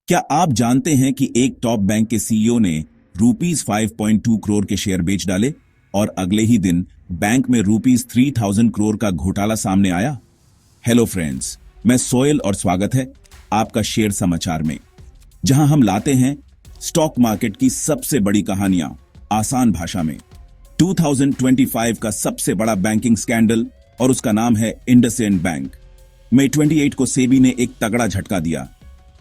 क्या आप जानते हैं कि एक टॉप बैंक के सीईओ ने ₹5.2 करोड़ के शेयर बेच डाले और अगले ही दिन बैंक में ₹3,000 करोड़ का घोटाला सामने आया? हेलो फ्रेंड्स, मैं सोहेल और स्वागत है आपका शेयर समाचार में, जहां हम लाते हैं स्टॉक मार्केट की सबसे बड़ी कहानियां आसान भाषा में। 2025 का सबसे बड़ा बैंकिंग स्कैंडल और उसका नाम है इंडसइंड बैंक। मई 28 को सेबी ने एक तगड़ा झटका दिया।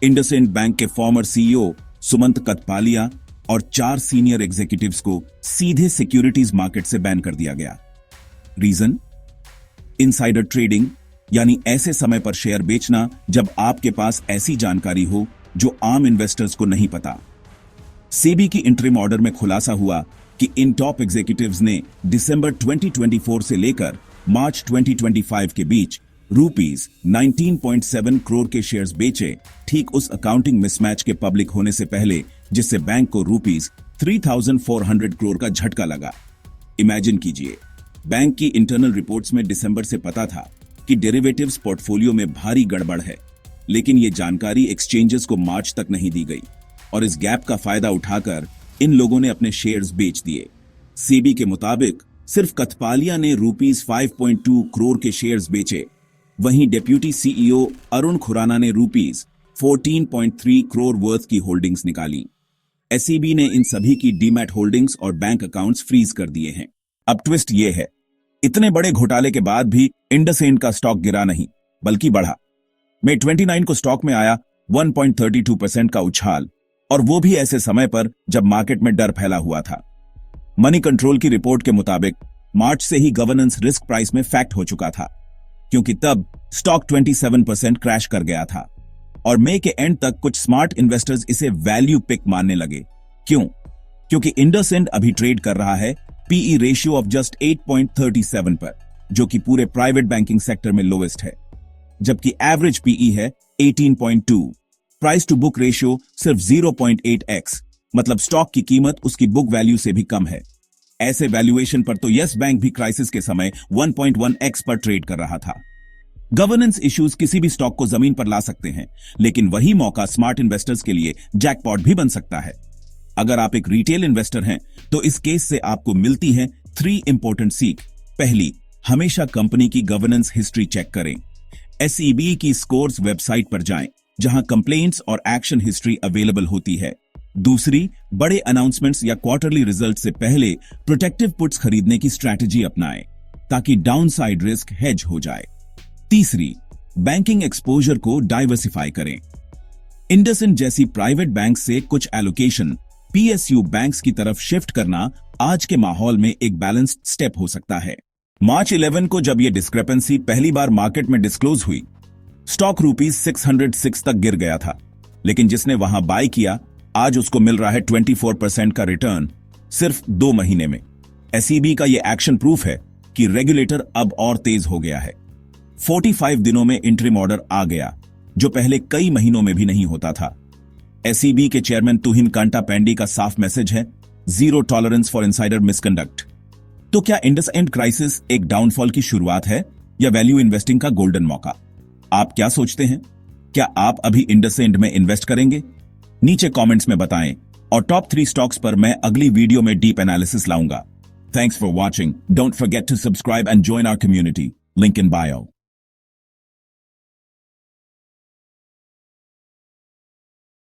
इंडसइंड बैंक के फॉर्मर सीईओ सुमंत कथपालिया और 4 सीनियर एग्जीक्यूटिव्स को सीधे सिक्योरिटीज मार्केट से बैन कर दिया गया। रीजन? इनसाइडर ट्रेडिंग, यानी ऐसे समय पर शेयर बेचना जब आपके पास ऐसी जानकारी हो जो आम इन्वेस्टर्स को नहीं पता। सेबी की इंटरिम ऑर्डर में खुलासा हुआ कि इन टॉप एग्जीक्यूटिव्स ने दिसंबर 2024 से लेकर मार्च 2025 के बीच ₹19.7 करोड़ के शेयर्स बेचे, ठीक उस अकाउंटिंग मिसमैच के पब्लिक होने से पहले जिससे बैंक को ₹3,400 करोड़ का झटका लगा। इमेजिन कीजिए, बैंक की इंटरनल रिपोर्ट्स में दिसंबर से पता था कि डेरिवेटिव्स पोर्टफोलियो में भारी गड़बड़ है, लेकिन ये जानकारी एक्सचेंजेस को मार्च तक नहीं दी गई और इस गैप का फायदा उठाकर इन लोगों ने अपने शेयर्स बेच दिए। सेबी के मुताबिक सिर्फ कथपालिया ने ₹5.2 करोड़ के शेयर्स बेचे, वहीं डेप्यूटी सीईओ अरुण खुराना ने ₹14.3 करोड़ वर्थ की होल्डिंग्स निकाली। एसईबी ने इन सभी की डीमैट होल्डिंग्स और बैंक अकाउंट्स फ्रीज कर दिए हैं। अब ट्विस्ट ये है, इतने बड़े घोटाले के बाद भी इंडसइंड का स्टॉक गिरा नहीं बल्कि बढ़ा। मई 29 को स्टॉक में आया 1.32% का उछाल, और वो भी ऐसे समय पर जब मार्केट में डर फैला हुआ था। मनी कंट्रोल की रिपोर्ट के मुताबिक मार्च से ही गवर्नेंस रिस्क प्राइस में फैक्ट हो चुका था, क्योंकि तब स्टॉक 27% क्रैश कर गया था और मई के एंड तक कुछ स्मार्ट इन्वेस्टर्स इसे वैल्यू पिक मानने लगे। क्यों? क्योंकि इंडसइंड अभी ट्रेड कर रहा है पीई रेशियो ऑफ जस्ट 8.37 पर, जो कि पूरे प्राइवेट बैंकिंग सेक्टर में लोएस्ट है, जबकि एवरेज पीई है 18.2। प्राइस टू बुक रेशियो सिर्फ 0.8x, मतलब स्टॉक की कीमत उसकी बुक वैल्यू से भी कम है। ऐसे वैल्यूएशन पर तो यस बैंक भी क्राइसिस के समय 1.1x पर ट्रेड कर रहा था। गवर्नेंस इश्यूज किसी भी स्टॉक को जमीन पर ला सकते हैं, लेकिन वही मौका स्मार्ट इन्वेस्टर्स के लिए जैकपॉट भी बन सकता है। अगर आप एक रिटेल इन्वेस्टर हैं, तो इस केस से आपको मिलती है 3 इंपॉर्टेंट सीख। पहली, हमेशा कंपनी की गवर्नेंस हिस्ट्री चेक करें। एसईबी की स्कोर्स वेबसाइट पर जाएं, जहां कंप्लेंट्स और एक्शन हिस्ट्री अवेलेबल होती है। दूसरी, बड़े अनाउंसमेंट्स या क्वार्टरली रिजल्ट से पहले प्रोटेक्टिव पुट्स खरीदने की स्ट्रैटेजी अपनाएं, ताकि डाउनसाइड रिस्क हेज हो जाए। तीसरी, बैंकिंग एक्सपोजर को डाइवर्सिफाई करें। इंडसइंड जैसी प्राइवेट बैंक से कुछ एलोकेशन पीएसयू बैंक्स की तरफ शिफ्ट करना आज के माहौल में एक बैलेंस्ड स्टेप हो सकता है। मार्च 11 को जब यह डिस्क्रिपेंसी पहली बार मार्केट में डिस्क्लोज हुई, स्टॉक ₹606 तक गिर गया था, लेकिन जिसने वहां बाय किया, आज उसको मिल रहा है 24% का रिटर्न सिर्फ 2 महीने में। एसईबी का यह एक्शन प्रूफ है कि रेगुलेटर अब और तेज हो गया है। 45 दिनों में इंटरिम ऑर्डर आ गया, जो पहले कई महीनों में भी नहीं होता था। एसईबी के चेयरमैन तुहिन कांटापेंडी का साफ मैसेज है, zero tolerance for insider misconduct. तो क्या इंडसइंड क्राइसिस एक डाउनफॉल की शुरुआत है या वैल्यू इन्वेस्टिंग का गोल्डन मौका? आप क्या सोचते हैं? क्या आप अभी इंडसइंड में इन्वेस्ट करेंगे? नीचे कमेंट्स में बताएं, और टॉप 3 स्टॉक्स पर मैं अगली वीडियो में डीप एनालिसिस लाऊंगा। Thanks for watching. Don't forget to subscribe and join our community. Link in bio.